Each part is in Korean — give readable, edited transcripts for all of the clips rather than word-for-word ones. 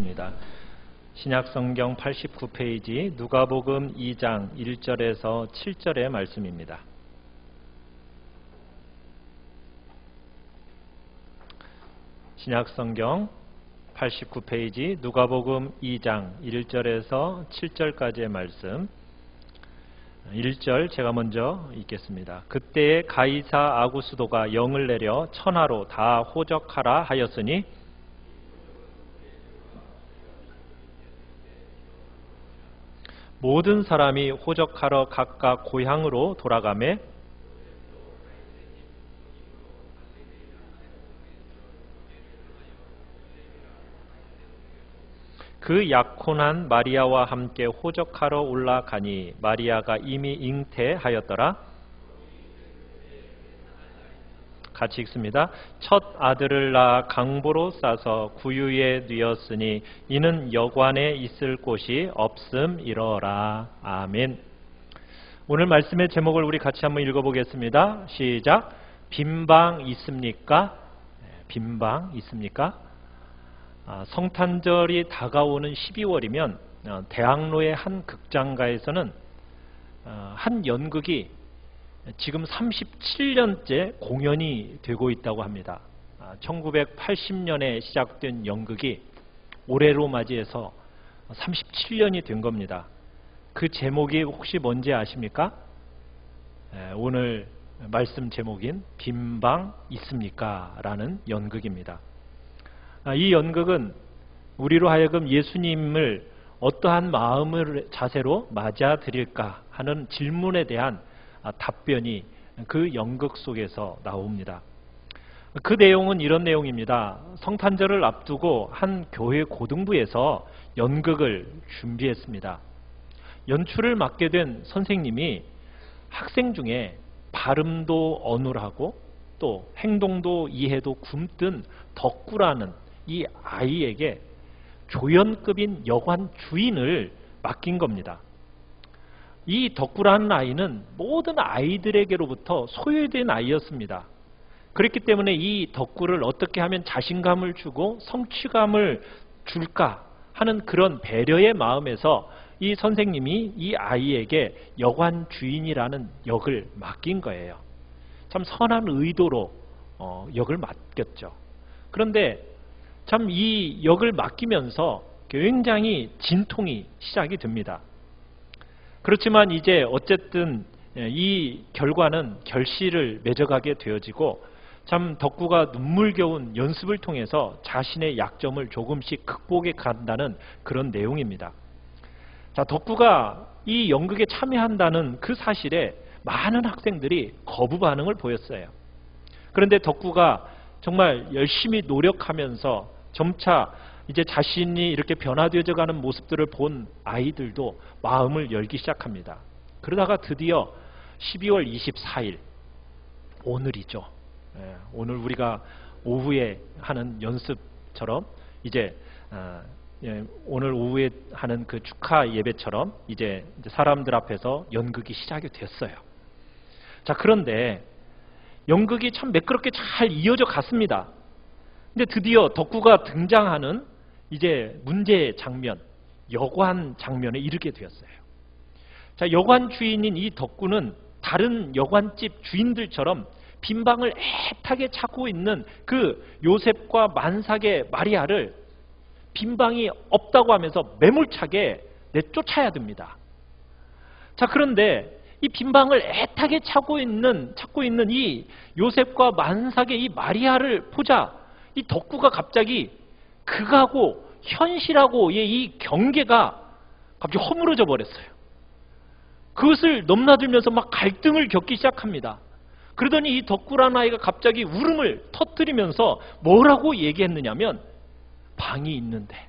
읽어보겠습니다. 신약성경 89페이지 누가복음 2장 1절에서 7절의 말씀입니다. 신약성경 89페이지 누가복음 2장 1절에서 7절까지의 말씀. 1절 제가 먼저 읽겠습니다. 그때에 가이사 아구스도가 영을 내려 천하로 다 호적하라 하였으니 모든 사람이 호적하러 각각 고향으로 돌아가매 그 약혼한 마리아와 함께 호적하러 올라가니 마리아가 이미 잉태하였더라. 같이 읽습니다. 첫 아들을 낳아 강보로 싸서 구유에 뉘었으니 이는 여관에 있을 곳이 없음이러라. 아멘. 오늘 말씀의 제목을 우리 같이 한번 읽어보겠습니다. 시작. 빈방 있습니까? 빈방 있습니까? 성탄절이 다가오는 12월이면 대학로의 한 극장가에서는 한 연극이 지금 37년째 공연이 되고 있다고 합니다. 1980년에 시작된 연극이 올해로 맞이해서 37년이 된 겁니다. 그 제목이 혹시 뭔지 아십니까? 오늘 말씀 제목인 빈방 있습니까? 라는 연극입니다. 이 연극은 우리로 하여금 예수님을 어떠한 마음의 자세로 맞아들일까 하는 질문에 대한 답변이 그 연극 속에서 나옵니다. 그 내용은 이런 내용입니다. 성탄절을 앞두고 한 교회 고등부에서 연극을 준비했습니다. 연출을 맡게 된 선생님이 학생 중에 발음도 어눌하고 또 행동도 이해도 굼뜬 덕구라는 이 아이에게 조연급인 여관 주인을 맡긴 겁니다. 이 덕구라는 아이는 모든 아이들에게로부터 소외된 아이였습니다. 그렇기 때문에 이 덕구를 어떻게 하면 자신감을 주고 성취감을 줄까 하는 그런 배려의 마음에서 이 선생님이 이 아이에게 여관 주인이라는 역을 맡긴 거예요. 참 선한 의도로 역을 맡겼죠. 그런데 참 이 역을 맡기면서 굉장히 진통이 시작이 됩니다. 그렇지만 이제 어쨌든 이 결과는 결실을 맺어가게 되어지고 참 덕구가 눈물겨운 연습을 통해서 자신의 약점을 조금씩 극복해 간다는 그런 내용입니다. 자, 덕구가 이 연극에 참여한다는 그 사실에 많은 학생들이 거부 반응을 보였어요. 그런데 덕구가 정말 열심히 노력하면서 점차 이제 자신이 이렇게 변화되어져 가는 모습들을 본 아이들도 마음을 열기 시작합니다. 그러다가 드디어 12월 24일 오늘이죠. 오늘 우리가 오후에 하는 연습처럼 이제 오늘 오후에 하는 그 축하 예배처럼 이제 사람들 앞에서 연극이 시작이 됐어요. 자, 그런데 연극이 참 매끄럽게 잘 이어져 갔습니다. 근데 드디어 덕구가 등장하는 이제 문제 장면, 여관 장면에 이르게 되었어요. 자, 여관 주인인 이 덕구는 다른 여관집 주인들처럼 빈방을 애타게 찾고 있는 그 요셉과 만삭의 마리아를 빈방이 없다고 하면서 매몰차게 내쫓아야 됩니다. 자, 그런데 이 빈방을 애타게 찾고 있는 이 요셉과 만삭의 이 마리아를 보자 이 덕구가 갑자기 극하고 현실하고의 이 경계가 갑자기 허물어져 버렸어요. 그것을 넘나들면서 막 갈등을 겪기 시작합니다. 그러더니 이 덕구라는 아이가 갑자기 울음을 터뜨리면서 뭐라고 얘기했느냐면 방이 있는데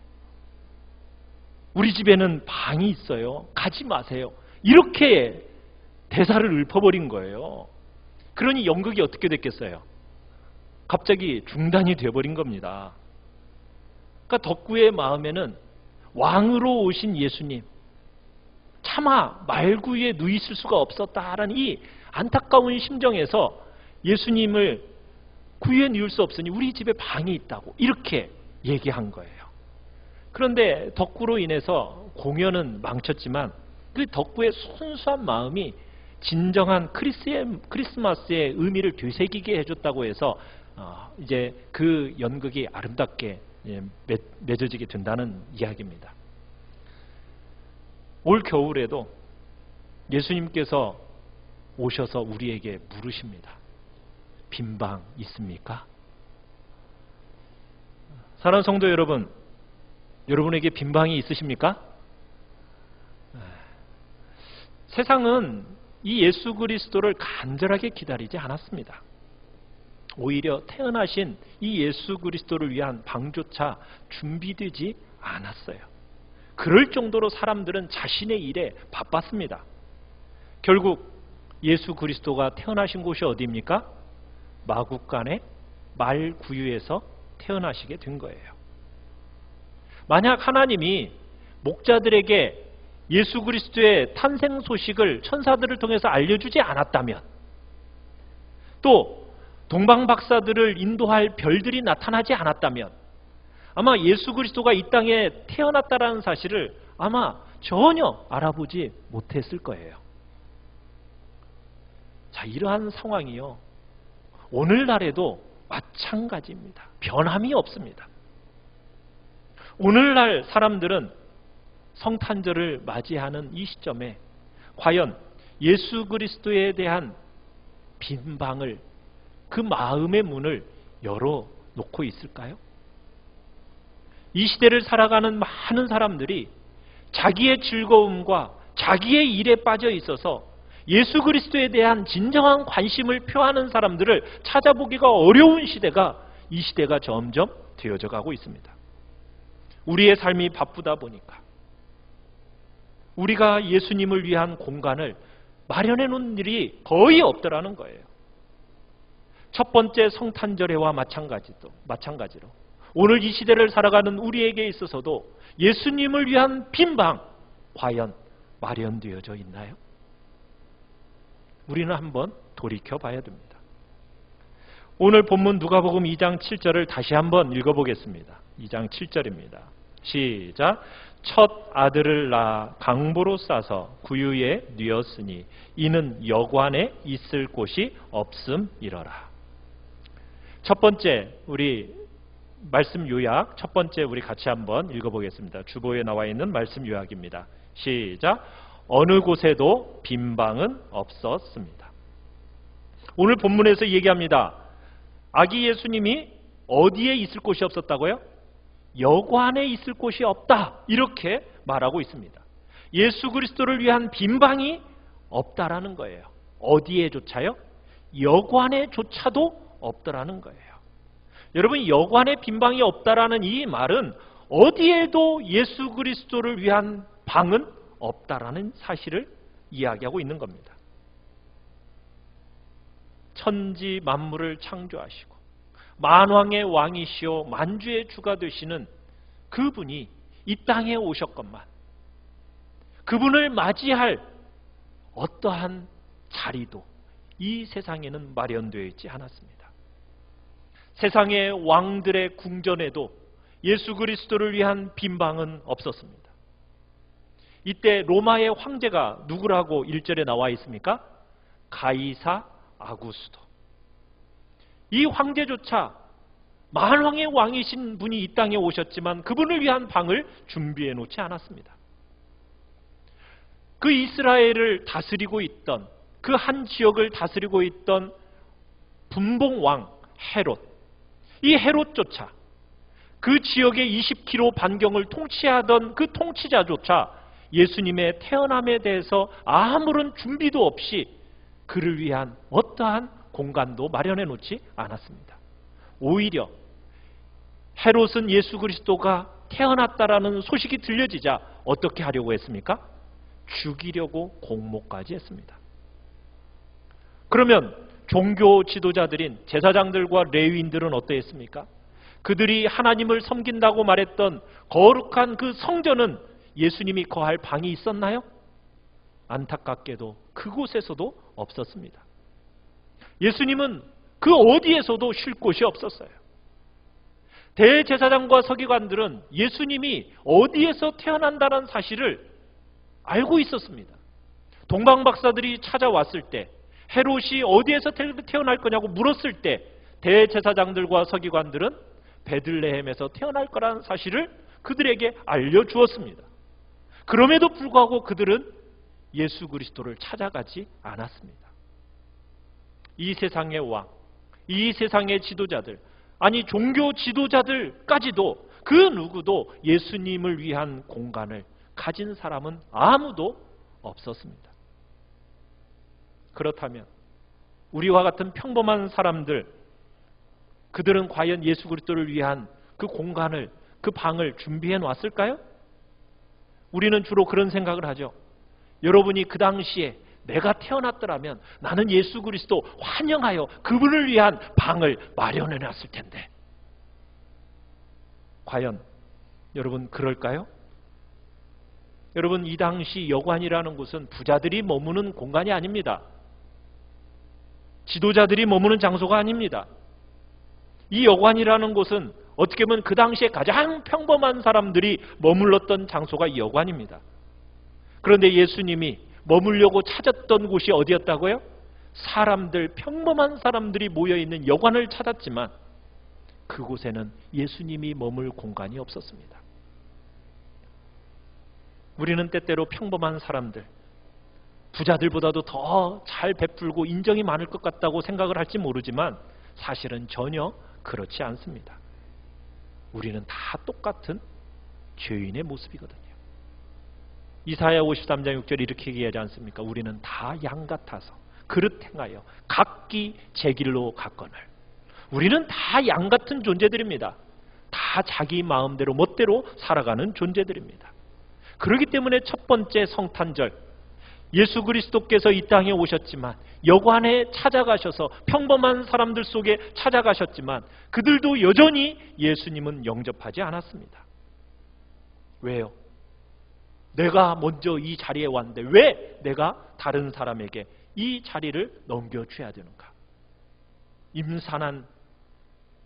우리 집에는 방이 있어요. 가지 마세요. 이렇게 대사를 읊어버린 거예요. 그러니 연극이 어떻게 됐겠어요? 갑자기 중단이 되어버린 겁니다. 그러니까 덕구의 마음에는 왕으로 오신 예수님, 차마 말구에 누이실 수가 없었다라는 이 안타까운 심정에서 예수님을 구유에 누일 수 없으니 우리 집에 방이 있다고 이렇게 얘기한 거예요. 그런데 덕구로 인해서 공연은 망쳤지만 그 덕구의 순수한 마음이 진정한 크리스마스의 의미를 되새기게 해줬다고 해서 이제 그 연극이 아름답게 맺어지게 된다는 이야기입니다. 올 겨울에도 예수님께서 오셔서 우리에게 물으십니다. 빈방 있습니까? 사랑하는 성도 여러분, 여러분에게 빈방이 있으십니까? 세상은 이 예수 그리스도를 간절하게 기다리지 않았습니다. 오히려 태어나신 이 예수 그리스도를 위한 방조차 준비되지 않았어요. 그럴 정도로 사람들은 자신의 일에 바빴습니다. 결국 예수 그리스도가 태어나신 곳이 어디입니까? 마국간의 말구유에서 태어나시게 된 거예요. 만약 하나님이 목자들에게 예수 그리스도의 탄생 소식을 천사들을 통해서 알려주지 않았다면, 또 동방 박사들을 인도할 별들이 나타나지 않았다면 아마 예수 그리스도가 이 땅에 태어났다라는 사실을 아마 전혀 알아보지 못했을 거예요. 자, 이러한 상황이요, 오늘날에도 마찬가지입니다. 변함이 없습니다. 오늘날 사람들은 성탄절을 맞이하는 이 시점에 과연 예수 그리스도에 대한 빈방을, 그 마음의 문을 열어놓고 있을까요? 이 시대를 살아가는 많은 사람들이 자기의 즐거움과 자기의 일에 빠져 있어서 예수 그리스도에 대한 진정한 관심을 표하는 사람들을 찾아보기가 어려운 시대가, 이 시대가 점점 되어져 가고 있습니다. 우리의 삶이 바쁘다 보니까 우리가 예수님을 위한 공간을 마련해 놓은 일이 거의 없더라는 거예요. 첫 번째 성탄절에와 마찬가지로 오늘 이 시대를 살아가는 우리에게 있어서도 예수님을 위한 빈방 과연 마련되어져 있나요? 우리는 한번 돌이켜 봐야 됩니다. 오늘 본문 누가복음 2장 7절을 다시 한번 읽어보겠습니다. 2장 7절입니다. 시작. 첫 아들을 낳아 강보로 싸서 구유에 뉘었으니 이는 여관에 있을 곳이 없음이러라. 첫 번째 우리 말씀 요약, 첫 번째 우리 같이 한번 읽어보겠습니다. 주보에 나와 있는 말씀 요약입니다. 시작. 어느 곳에도 빈방은 없었습니다. 오늘 본문에서 얘기합니다. 아기 예수님이 어디에 있을 곳이 없었다고요? 여관에 있을 곳이 없다, 이렇게 말하고 있습니다. 예수 그리스도를 위한 빈방이 없다라는 거예요. 어디에조차요? 여관에조차도 없더라는 거예요. 여러분, 여관에 빈방이 없다라는 이 말은 어디에도 예수 그리스도를 위한 방은 없다라는 사실을 이야기하고 있는 겁니다. 천지 만물을 창조하시고 만왕의 왕이시오 만주의 주가 되시는 그분이 이 땅에 오셨건만 그분을 맞이할 어떠한 자리도 이 세상에는 마련되어 있지 않았습니다. 세상의 왕들의 궁전에도 예수 그리스도를 위한 빈방은 없었습니다. 이때 로마의 황제가 누구라고 1절에 나와 있습니까? 가이사 아구스도. 이 황제조차 만왕의 왕이신 분이 이 땅에 오셨지만 그분을 위한 방을 준비해 놓지 않았습니다. 그 이스라엘을 다스리고 있던, 그 한 지역을 다스리고 있던 분봉왕 헤롯, 이 헤롯조차 그 지역의 20km 반경을 통치하던 그 통치자조차 예수님의 태어남에 대해서 아무런 준비도 없이 그를 위한 어떠한 공간도 마련해 놓지 않았습니다. 오히려 헤롯은 예수 그리스도가 태어났다라는 소식이 들려지자 어떻게 하려고 했습니까? 죽이려고 공모까지 했습니다. 그러면 종교 지도자들인 제사장들과 레위인들은 어떠했습니까? 그들이 하나님을 섬긴다고 말했던 거룩한 그 성전은 예수님이 거할 방이 있었나요? 안타깝게도 그곳에서도 없었습니다. 예수님은 그 어디에서도 쉴 곳이 없었어요. 대제사장과 서기관들은 예수님이 어디에서 태어난다는 사실을 알고 있었습니다. 동방박사들이 찾아왔을 때, 헤롯이 어디에서 태어날 거냐고 물었을 때 대제사장들과 서기관들은 베들레헴에서 태어날 거라는 사실을 그들에게 알려주었습니다. 그럼에도 불구하고 그들은 예수 그리스도를 찾아가지 않았습니다. 이 세상의 왕, 이 세상의 지도자들, 아니 종교 지도자들까지도 그 누구도 예수님을 위한 공간을 가진 사람은 아무도 없었습니다. 그렇다면 우리와 같은 평범한 사람들, 그들은 과연 예수 그리스도를 위한 그 공간을, 그 방을 준비해 놨을까요? 우리는 주로 그런 생각을 하죠. 여러분이 그 당시에 내가 태어났더라면 나는 예수 그리스도 환영하여 그분을 위한 방을 마련해 놨을 텐데. 과연 여러분 그럴까요? 여러분, 이 당시 여관이라는 곳은 부자들이 머무는 공간이 아닙니다. 지도자들이 머무는 장소가 아닙니다. 이 여관이라는 곳은 어떻게 보면 그 당시에 가장 평범한 사람들이 머물렀던 장소가 여관입니다. 그런데 예수님이 머물려고 찾았던 곳이 어디였다고요? 사람들, 평범한 사람들이 모여있는 여관을 찾았지만 그곳에는 예수님이 머물 공간이 없었습니다. 우리는 때때로 평범한 사람들, 부자들보다도 더 잘 베풀고 인정이 많을 것 같다고 생각을 할지 모르지만 사실은 전혀 그렇지 않습니다. 우리는 다 똑같은 죄인의 모습이거든요. 이사야 53장 6절 이렇게 얘기하지 않습니까? 우리는 다 양 같아서 그릇 행하여 각기 제 길로 갔거늘. 우리는 다 양 같은 존재들입니다. 다 자기 마음대로 멋대로 살아가는 존재들입니다. 그렇기 때문에 첫 번째 성탄절, 예수 그리스도께서 이 땅에 오셨지만 여관에 찾아가셔서 평범한 사람들 속에 찾아가셨지만 그들도 여전히 예수님은 영접하지 않았습니다. 왜요? 내가 먼저 이 자리에 왔는데 왜 내가 다른 사람에게 이 자리를 넘겨줘야 되는가? 임산한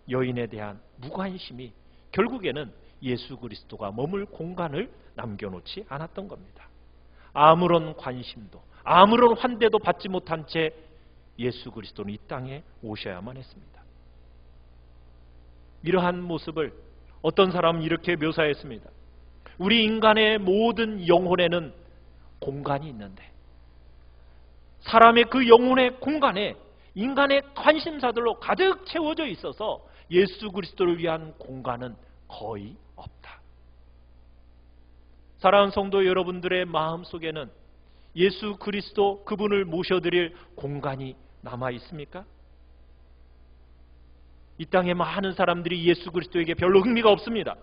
여인에 대한 무관심이 결국에는 예수 그리스도가 머물 공간을 남겨놓지 않았던 겁니다. 아무런 관심도 아무런 환대도 받지 못한 채 예수 그리스도는 이 땅에 오셔야만 했습니다. 이러한 모습을 어떤 사람은 이렇게 묘사했습니다. 우리 인간의 모든 영혼에는 공간이 있는데 사람의 그 영혼의 공간에 인간의 관심사들로 가득 채워져 있어서 예수 그리스도를 위한 공간은 거의 없다. 사랑하는 성도 여러분들의 마음속에는 예수 그리스도 그분을 모셔드릴 공간이 남아 있습니까? 이 땅에 많은 사람들이 예수 그리스도에게 별로 흥미가 없습니다.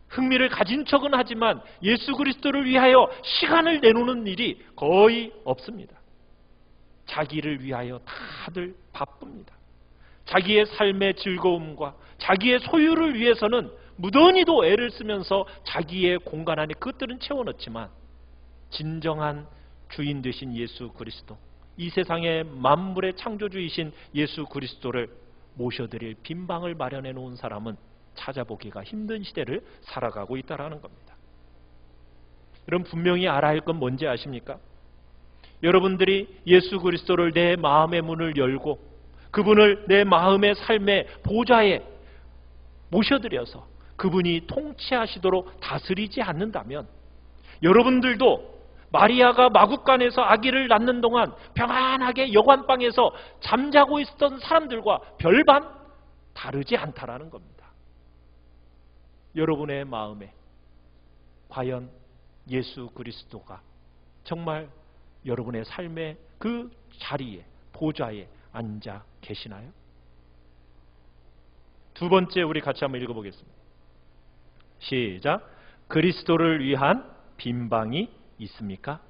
흥미를 가진 척은 하지만 예수 그리스도를 위하여 시간을 내놓는 일이 거의 없습니다. 자기를 위하여 다들 바쁩니다. 자기의 삶의 즐거움과 자기의 소유를 위해서는 무던히도 애를 쓰면서 자기의 공간 안에 그것들은 채워넣지만 진정한 주인 되신 예수 그리스도, 이 세상의 만물의 창조주이신 예수 그리스도를 모셔드릴 빈방을 마련해 놓은 사람은 찾아보기가 힘든 시대를 살아가고 있다는 겁니다. 여러분, 분명히 알아야 할 건 뭔지 아십니까? 여러분들이 예수 그리스도를 내 마음의 문을 열고 그분을 내 마음의 삶의 보좌에 모셔드려서 그분이 통치하시도록 다스리지 않는다면 여러분들도 마리아가 마구간에서 아기를 낳는 동안 평안하게 여관방에서 잠자고 있었던 사람들과 별반 다르지 않다라는 겁니다. 여러분의 마음에 과연 예수 그리스도가 정말 여러분의 삶의 그 자리에, 보좌에 앉아 계시나요? 두 번째, 우리 같이 한번 읽어보겠습니다. 시작. 그리스도를 위한 빈방이 있습니까?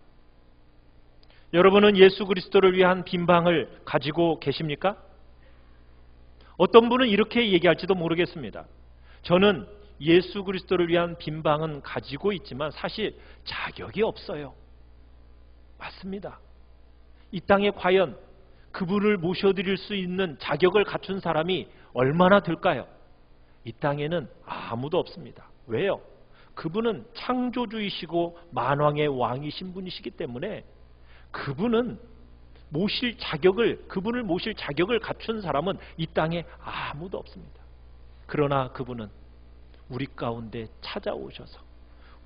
여러분은 예수 그리스도를 위한 빈방을 가지고 계십니까? 어떤 분은 이렇게 얘기할지도 모르겠습니다. 저는 예수 그리스도를 위한 빈방은 가지고 있지만 사실 자격이 없어요. 맞습니다. 이 땅에 과연 그분을 모셔드릴 수 있는 자격을 갖춘 사람이 얼마나 될까요? 이 땅에는 아무도 없습니다. 왜요? 그분은 창조주이시고 만왕의 왕이신 분이시기 때문에 그분을 모실 자격을 갖춘 사람은 이 땅에 아무도 없습니다. 그러나 그분은 우리 가운데 찾아오셔서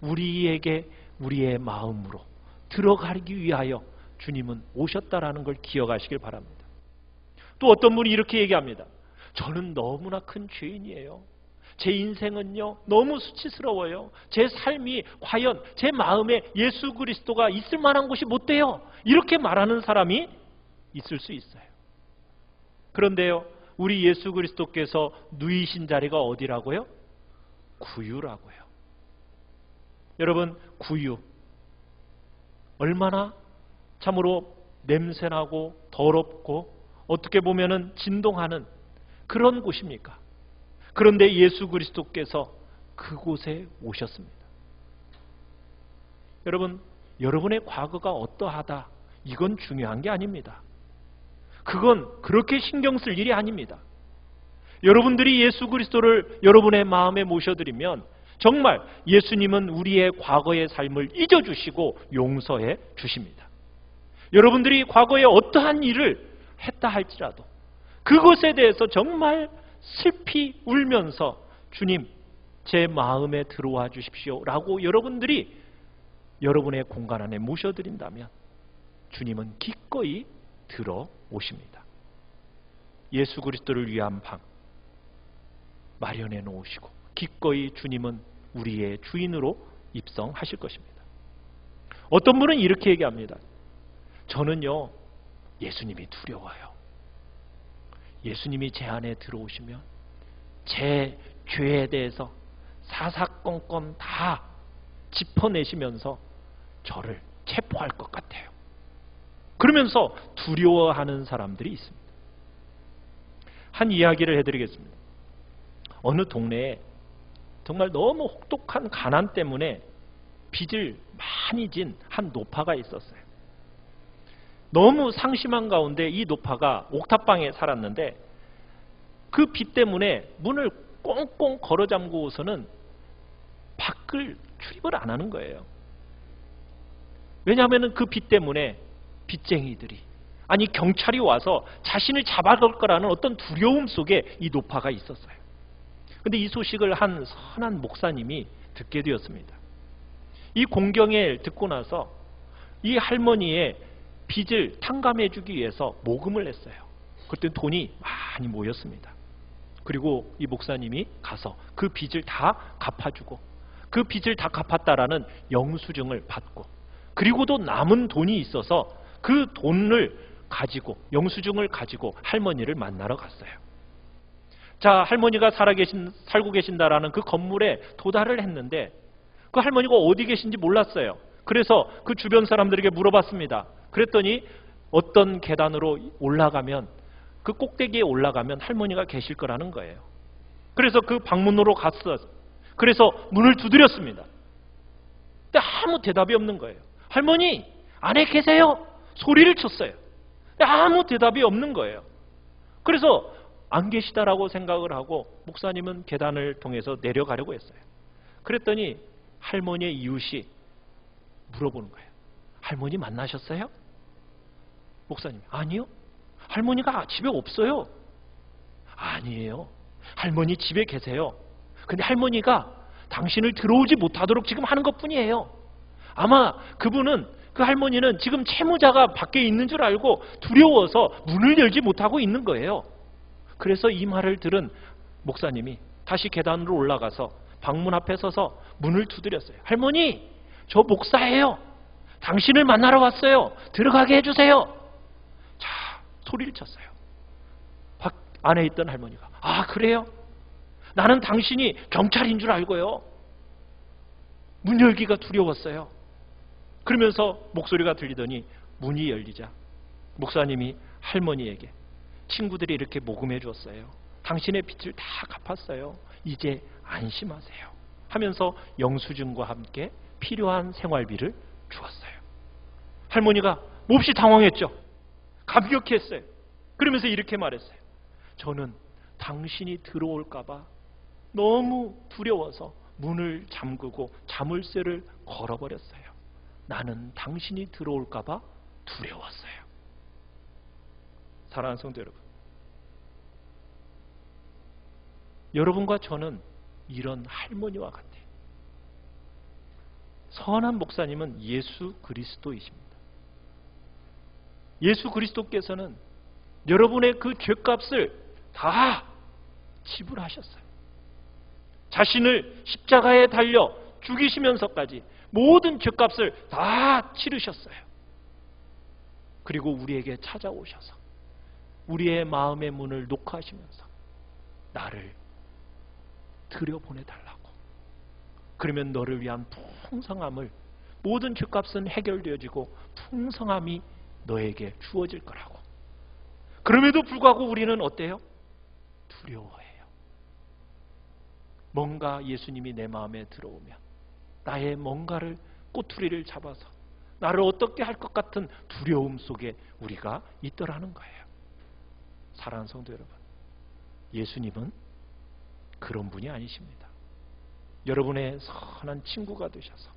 우리에게 우리의 마음으로 들어가기 위하여 주님은 오셨다라는 걸 기억하시길 바랍니다. 또 어떤 분이 이렇게 얘기합니다. 저는 너무나 큰 죄인이에요. 제 인생은요 너무 수치스러워요. 제 삶이 과연 제 마음에 예수 그리스도가 있을 만한 곳이 못 돼요. 이렇게 말하는 사람이 있을 수 있어요. 그런데요, 우리 예수 그리스도께서 누이신 자리가 어디라고요? 구유라고요. 여러분, 구유 얼마나 참으로 냄새나고 더럽고 어떻게 보면은 진동하는 그런 곳입니까? 그런데 예수 그리스도께서 그곳에 오셨습니다. 여러분, 여러분의 과거가 어떠하다 이건 중요한 게 아닙니다. 그건 그렇게 신경 쓸 일이 아닙니다. 여러분들이 예수 그리스도를 여러분의 마음에 모셔드리면 정말 예수님은 우리의 과거의 삶을 잊어주시고 용서해 주십니다. 여러분들이 과거에 어떠한 일을 했다 할지라도 그것에 대해서 정말 슬피 울면서 주님, 제 마음에 들어와 주십시오 라고 여러분들이 여러분의 공간 안에 모셔드린다면 주님은 기꺼이 들어오십니다. 예수 그리스도를 위한 방 마련해 놓으시고 기꺼이 주님은 우리의 주인으로 입성하실 것입니다. 어떤 분은 이렇게 얘기합니다. 저는요 예수님이 두려워요. 예수님이 제 안에 들어오시면 제 죄에 대해서 사사건건 다 짚어내시면서 저를 체포할 것 같아요. 그러면서 두려워하는 사람들이 있습니다. 한 이야기를 해드리겠습니다. 어느 동네에 정말 너무 혹독한 가난 때문에 빚을 많이 진 한 노파가 있었어요. 너무 상심한 가운데 이 노파가 옥탑방에 살았는데 그 빚 때문에 문을 꽁꽁 걸어 잠그고서는 밖을 출입을 안 하는 거예요. 왜냐하면 그 빚 때문에 빚쟁이들이 아니 경찰이 와서 자신을 잡아갈 거라는 어떤 두려움 속에 이 노파가 있었어요. 그런데 이 소식을 한 선한 목사님이 듣게 되었습니다. 이 공경을 듣고 나서 이 할머니의 빚을 탕감해 주기 위해서 모금을 했어요. 그때 돈이 많이 모였습니다. 그리고 이 목사님이 가서 그 빚을 다 갚아주고 그 빚을 다 갚았다라는 영수증을 받고 그리고도 남은 돈이 있어서 그 돈을 가지고 영수증을 가지고 할머니를 만나러 갔어요. 자, 할머니가 살고 계신다라는 그 건물에 도달을 했는데 그 할머니가 어디 계신지 몰랐어요. 그래서 그 주변 사람들에게 물어봤습니다. 그랬더니 어떤 계단으로 올라가면 그 꼭대기에 올라가면 할머니가 계실 거라는 거예요. 그래서 그 방문으로 갔어요. 그래서 문을 두드렸습니다. 근데 아무 대답이 없는 거예요. 할머니 안에 계세요? 소리를 쳤어요. 근데 아무 대답이 없는 거예요. 그래서 안 계시다라고 생각을 하고 목사님은 계단을 통해서 내려가려고 했어요. 그랬더니 할머니의 이웃이 물어보는 거예요. 할머니 만나셨어요? 목사님, 아니요. 할머니가 집에 없어요. 아니에요. 할머니 집에 계세요. 근데 할머니가 당신을 들어오지 못하도록 지금 하는 것뿐이에요. 아마 그분은 그 할머니는 지금 채무자가 밖에 있는 줄 알고 두려워서 문을 열지 못하고 있는 거예요. 그래서 이 말을 들은 목사님이 다시 계단으로 올라가서 방문 앞에 서서 문을 두드렸어요. 할머니, 저 목사예요. 당신을 만나러 왔어요. 들어가게 해주세요. 자, 소리를 쳤어요. 밖 안에 있던 할머니가, 아, 그래요? 나는 당신이 경찰인 줄 알고요. 문 열기가 두려웠어요. 그러면서 목소리가 들리더니 문이 열리자 목사님이 할머니에게 친구들이 이렇게 모금해 주었어요. 당신의 빚을 다 갚았어요. 이제 안심하세요. 하면서 영수증과 함께 필요한 생활비를 주었어요. 할머니가 몹시 당황했죠. 감격했어요. 그러면서 이렇게 말했어요. 저는 당신이 들어올까 봐 너무 두려워서 문을 잠그고 자물쇠를 걸어버렸어요. 나는 당신이 들어올까 봐 두려웠어요. 사랑하는 성도 여러분, 여러분과 저는 이런 할머니와 같아요. 선한 목사님은 예수 그리스도이십니다. 예수 그리스도께서는 여러분의 그 죄값을 다 지불하셨어요. 자신을 십자가에 달려 죽이시면서까지 모든 죄값을 다 치르셨어요. 그리고 우리에게 찾아오셔서 우리의 마음의 문을 녹화하시면서 나를 들여보내달라고. 그러면 너를 위한 풍성함을, 모든 죄값은 해결되어지고 풍성함이 너에게 주어질 거라고. 그럼에도 불구하고 우리는 어때요? 두려워해요. 뭔가 예수님이 내 마음에 들어오면 나의 뭔가를, 꼬투리를 잡아서 나를 어떻게 할 것 같은 두려움 속에 우리가 있더라는 거예요. 사랑하는 성도 여러분, 예수님은 그런 분이 아니십니다. 여러분의 선한 친구가 되셔서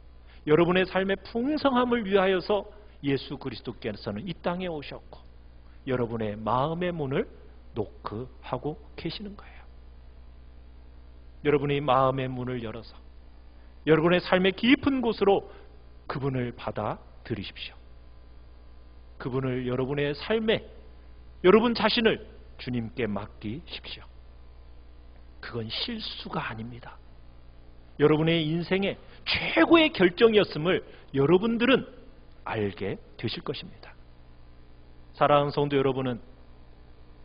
여러분의 삶의 풍성함을 위하여서 예수 그리스도께서는 이 땅에 오셨고 여러분의 마음의 문을 노크하고 계시는 거예요. 여러분이 마음의 문을 열어서 여러분의 삶의 깊은 곳으로 그분을 받아들이십시오. 그분을 여러분의 삶에, 여러분 자신을 주님께 맡기십시오. 그건 실수가 아닙니다. 여러분의 인생의 최고의 결정이었음을 여러분들은 알게 되실 것입니다. 사랑하는 성도 여러분은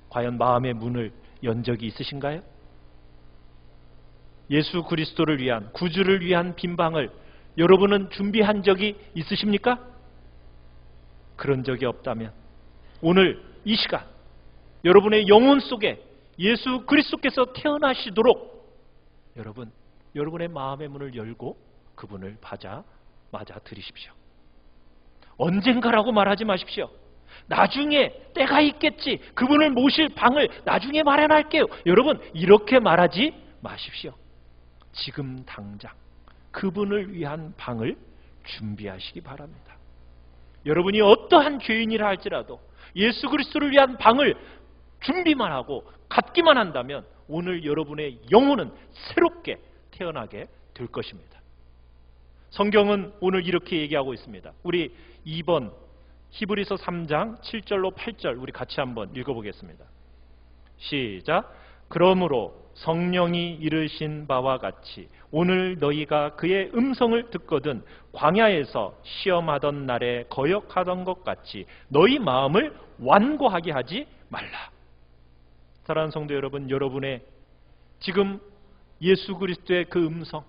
과연 마음의 문을 연 적이 있으신가요? 예수 그리스도를 위한, 구주를 위한 빈방을 여러분은 준비한 적이 있으십니까? 그런 적이 없다면 오늘 이 시간 여러분의 영혼 속에 예수 그리스도께서 태어나시도록 여러분의 마음의 문을 열고 그분을 맞아 들이십시오. 언젠가라고 말하지 마십시오. 나중에 때가 있겠지. 그분을 모실 방을 나중에 마련할게요. 여러분, 이렇게 말하지 마십시오. 지금 당장 그분을 위한 방을 준비하시기 바랍니다. 여러분이 어떠한 죄인이라 할지라도 예수 그리스도를 위한 방을 준비만 하고 갖기만 한다면 오늘 여러분의 영혼은 새롭게 태어나게 될 것입니다. 성경은 오늘 이렇게 얘기하고 있습니다. 우리 2번 히브리서 3장 7절로 8절 우리 같이 한번 읽어보겠습니다. 시작. 그러므로 성령이 이르신 바와 같이 오늘 너희가 그의 음성을 듣거든 광야에서 시험하던 날에 거역하던 것 같이 너희 마음을 완고하게 하지 말라. 사랑하는 성도 여러분, 여러분의 지금 예수 그리스도의 그 음성,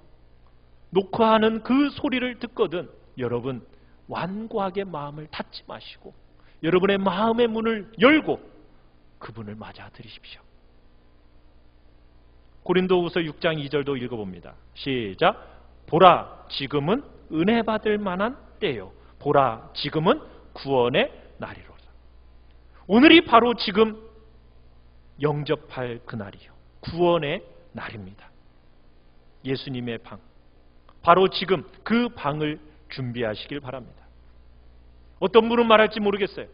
녹화하는 그 소리를 듣거든 여러분 완고하게 마음을 닫지 마시고 여러분의 마음의 문을 열고 그분을 맞아들이십시오. 고린도후서 6장 2절도 읽어봅니다. 시작. 보라, 지금은 은혜 받을 만한 때요. 보라, 지금은 구원의 날이로다. 오늘이 바로 지금 영접할 그날이요. 구원의 날입니다. 예수님의 방, 바로 지금 그 방을 준비하시길 바랍니다. 어떤 분은 말할지 모르겠어요.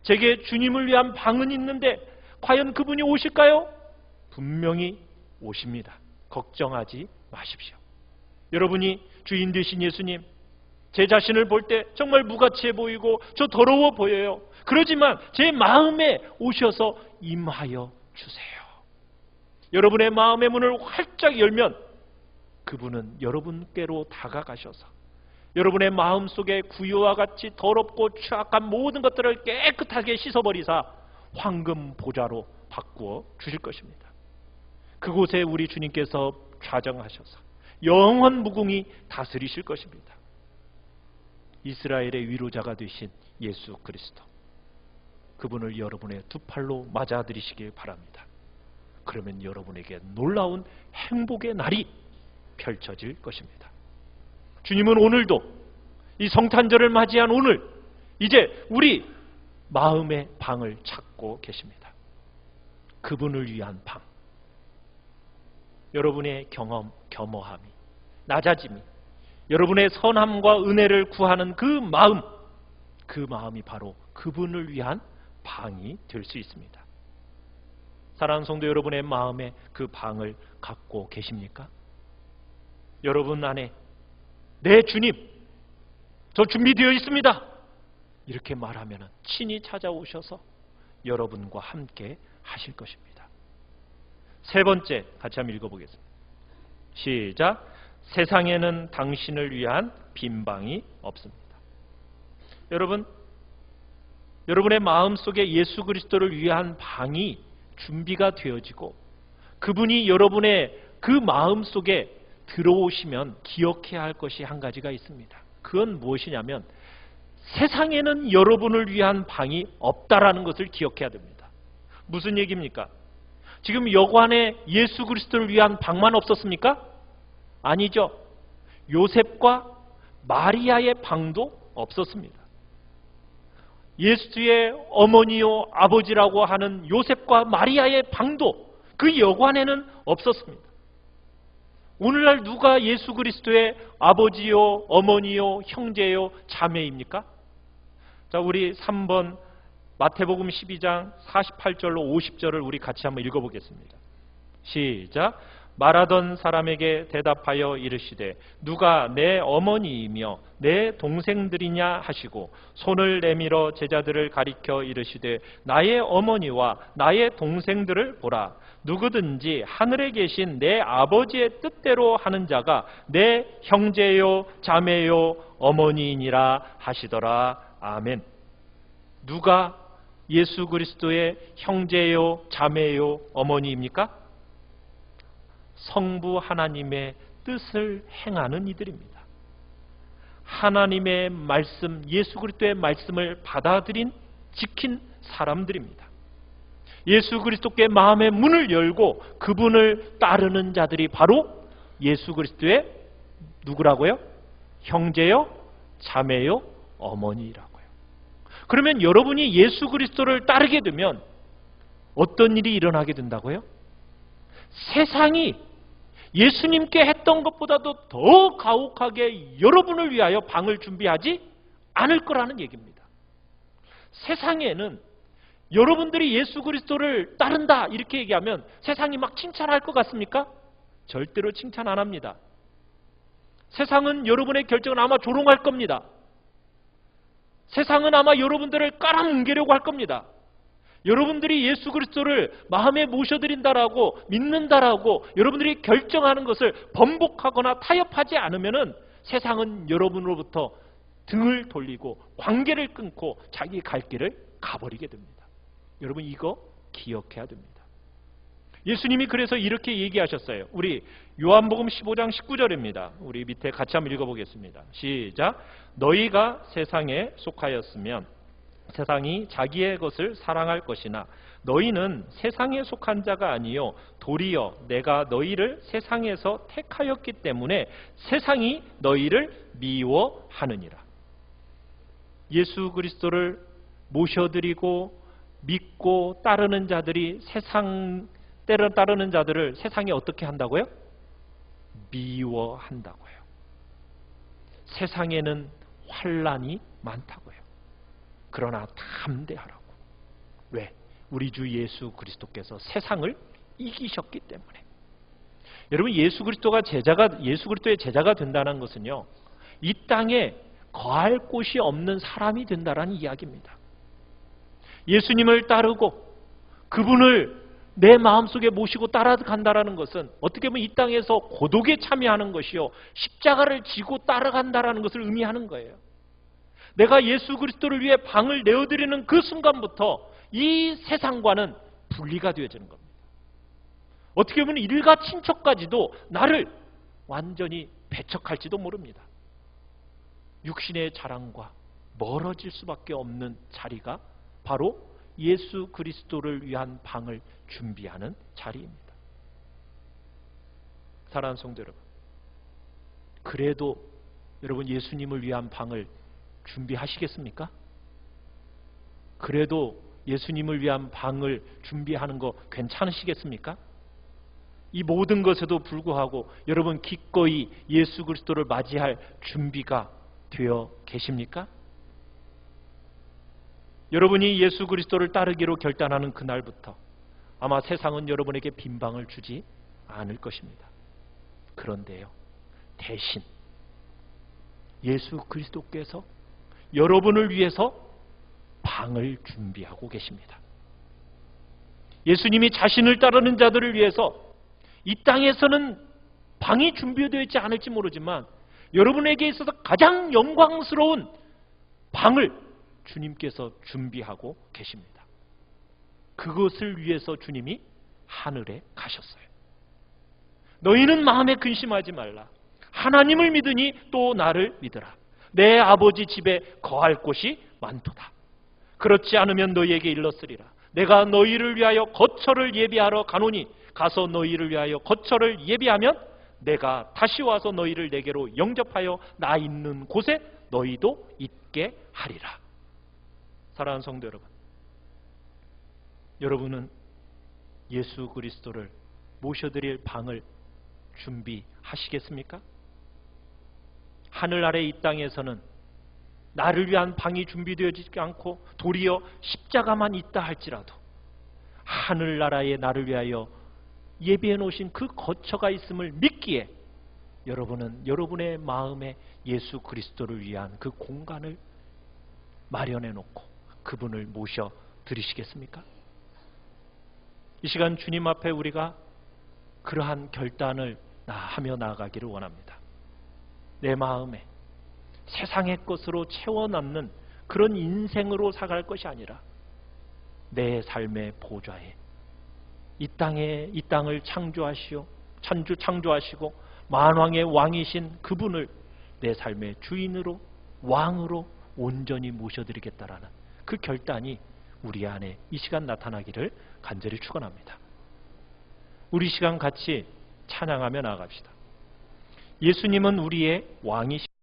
제게 주님을 위한 방은 있는데 과연 그분이 오실까요? 분명히 오십니다. 걱정하지 마십시오. 여러분이 주인 되신 예수님, 제 자신을 볼 때 정말 무가치해 보이고 저 더러워 보여요. 그러지만 제 마음에 오셔서 임하여 주세요. 여러분의 마음의 문을 활짝 열면 그분은 여러분께로 다가가셔서 여러분의 마음속에 구유와 같이 더럽고 추악한 모든 것들을 깨끗하게 씻어버리사 황금 보좌로 바꾸어 주실 것입니다. 그곳에 우리 주님께서 좌정하셔서 영원 무궁히 다스리실 것입니다. 이스라엘의 위로자가 되신 예수 그리스도, 그분을 여러분의 두 팔로 맞아들이시길 바랍니다. 그러면 여러분에게 놀라운 행복의 날이 펼쳐질 것입니다. 주님은 오늘도 이 성탄절을 맞이한 오늘 이제 우리 마음의 방을 찾고 계십니다. 그분을 위한 방, 여러분의 겸허함이, 낮아짐이, 여러분의 선함과 은혜를 구하는 그 마음이 바로 그분을 위한 방이 될 수 있습니다. 사랑하는 성도 여러분의 마음에 그 방을 갖고 계십니까? 여러분 안에 내 주님, 저 준비되어 있습니다, 이렇게 말하면 친히 찾아오셔서 여러분과 함께 하실 것입니다. 세 번째, 같이 한번 읽어보겠습니다. 시작. 세상에는 당신을 위한 빈 방이 없습니다. 여러분의 마음속에 예수 그리스도를 위한 방이 준비가 되어지고 그분이 여러분의 그 마음속에 들어오시면 기억해야 할 것이 한 가지가 있습니다. 그건 무엇이냐면 세상에는 여러분을 위한 방이 없다라는 것을 기억해야 됩니다. 무슨 얘기입니까? 지금 여관에 예수 그리스도를 위한 방만 없었습니까? 아니죠. 요셉과 마리아의 방도 없었습니다. 예수의 어머니요 아버지라고 하는 요셉과 마리아의 방도 그 여관에는 없었습니다. 오늘날 누가 예수 그리스도의 아버지요 어머니요 형제요 자매입니까? 자, 우리 3번 마태복음 12장 48절로 50절을 우리 같이 한번 읽어보겠습니다. 시작. 말하던 사람에게 대답하여 이르시되 누가 내 어머니이며 내 동생들이냐 하시고 손을 내밀어 제자들을 가리켜 이르시되 나의 어머니와 나의 동생들을 보라. 누구든지 하늘에 계신 내 아버지의 뜻대로 하는 자가 내 형제요 자매요 어머니이니라 하시더라. 아멘. 누가 예수 그리스도의 형제요 자매요 어머니입니까? 성부 하나님의 뜻을 행하는 이들입니다. 하나님의 말씀, 예수 그리스도의 말씀을 받아들인, 지킨 사람들입니다. 예수 그리스도께 마음의 문을 열고 그분을 따르는 자들이 바로 예수 그리스도의 누구라고요? 형제요, 자매요, 어머니라고요. 그러면 여러분이 예수 그리스도를 따르게 되면 어떤 일이 일어나게 된다고요? 세상이 예수님께 했던 것보다도 더 가혹하게 여러분을 위하여 방을 준비하지 않을 거라는 얘기입니다. 세상에는 여러분들이 예수 그리스도를 따른다 이렇게 얘기하면 세상이 막 칭찬할 것 같습니까? 절대로 칭찬 안 합니다. 세상은 여러분의 결정을 아마 조롱할 겁니다. 세상은 아마 여러분들을 깔아뭉개려고 할 겁니다. 여러분들이 예수 그리스도를 마음에 모셔드린다라고 믿는다라고 여러분들이 결정하는 것을 번복하거나 타협하지 않으면은 세상은 여러분으로부터 등을 돌리고 관계를 끊고 자기 갈 길을 가버리게 됩니다. 여러분 이거 기억해야 됩니다. 예수님이 그래서 이렇게 얘기하셨어요. 우리 요한복음 15장 19절입니다. 우리 밑에 같이 한번 읽어보겠습니다. 시작. 너희가 세상에 속하였으면 세상이 자기의 것을 사랑할 것이나 너희는 세상에 속한 자가 아니요 도리어 내가 너희를 세상에서 택하였기 때문에 세상이 너희를 미워하느니라. 예수 그리스도를 모셔드리고 믿고 따르는 자들이 따르는 자들을 세상이 어떻게 한다고요? 미워한다고요. 세상에는 환난이 많다고요. 그러나 담대하라고. 왜? 우리 주 예수 그리스도께서 세상을 이기셨기 때문에. 여러분 예수 그리스도의 제자가 된다는 것은요, 이 땅에 거할 곳이 없는 사람이 된다라는 이야기입니다. 예수님을 따르고 그분을 내 마음속에 모시고 따라간다라는 것은 어떻게 보면 이 땅에서 고독에 참여하는 것이요 십자가를 지고 따라간다라는 것을 의미하는 거예요. 내가 예수 그리스도를 위해 방을 내어드리는 그 순간부터 이 세상과는 분리가 되어지는 겁니다. 어떻게 보면 일가 친척까지도 나를 완전히 배척할지도 모릅니다. 육신의 자랑과 멀어질 수밖에 없는 자리가 바로 예수 그리스도를 위한 방을 준비하는 자리입니다. 사랑하는 성도 여러분, 그래도 여러분 예수님을 위한 방을 준비하시겠습니까? 그래도 예수님을 위한 방을 준비하는 거 괜찮으시겠습니까? 이 모든 것에도 불구하고 여러분 기꺼이 예수 그리스도를 맞이할 준비가 되어 계십니까? 여러분이 예수 그리스도를 따르기로 결단하는 그날부터 아마 세상은 여러분에게 빈방을 주지 않을 것입니다. 그런데요, 대신 예수 그리스도께서 여러분을 위해서 방을 준비하고 계십니다. 예수님이 자신을 따르는 자들을 위해서 이 땅에서는 방이 준비되어 있지 않을지 모르지만 여러분에게 있어서 가장 영광스러운 방을 주님께서 준비하고 계십니다. 그것을 위해서 주님이 하늘에 가셨어요. 너희는 마음에 근심하지 말라. 하나님을 믿으니 또 나를 믿으라. 내 아버지 집에 거할 곳이 많도다. 그렇지 않으면 너희에게 일렀으리라. 내가 너희를 위하여 거처를 예비하러 가노니 가서 너희를 위하여 거처를 예비하면 내가 다시 와서 너희를 내게로 영접하여 나 있는 곳에 너희도 있게 하리라. 사랑하는 성도 여러분, 여러분은 예수 그리스도를 모셔드릴 방을 준비하시겠습니까? 하늘 아래 이 땅에서는 나를 위한 방이 준비되어지지 않고 도리어 십자가만 있다 할지라도 하늘나라에 나를 위하여 예비해 놓으신 그 거처가 있음을 믿기에 여러분은 여러분의 마음에 예수 그리스도를 위한 그 공간을 마련해 놓고 그분을 모셔 드리시겠습니까? 이 시간 주님 앞에 우리가 그러한 결단을 하며 나아가기를 원합니다. 내 마음에 세상의 것으로 채워넣는 그런 인생으로 살아갈 것이 아니라 내 삶의 보좌에 이 땅을 창조하시고 만왕의 왕이신 그분을 내 삶의 주인으로 왕으로 온전히 모셔드리겠다라는 그 결단이 우리 안에 이 시간 나타나기를 간절히 축원합니다. 우리 시간 같이 찬양하며 나아갑시다. 예수님은 우리의 왕이십니다.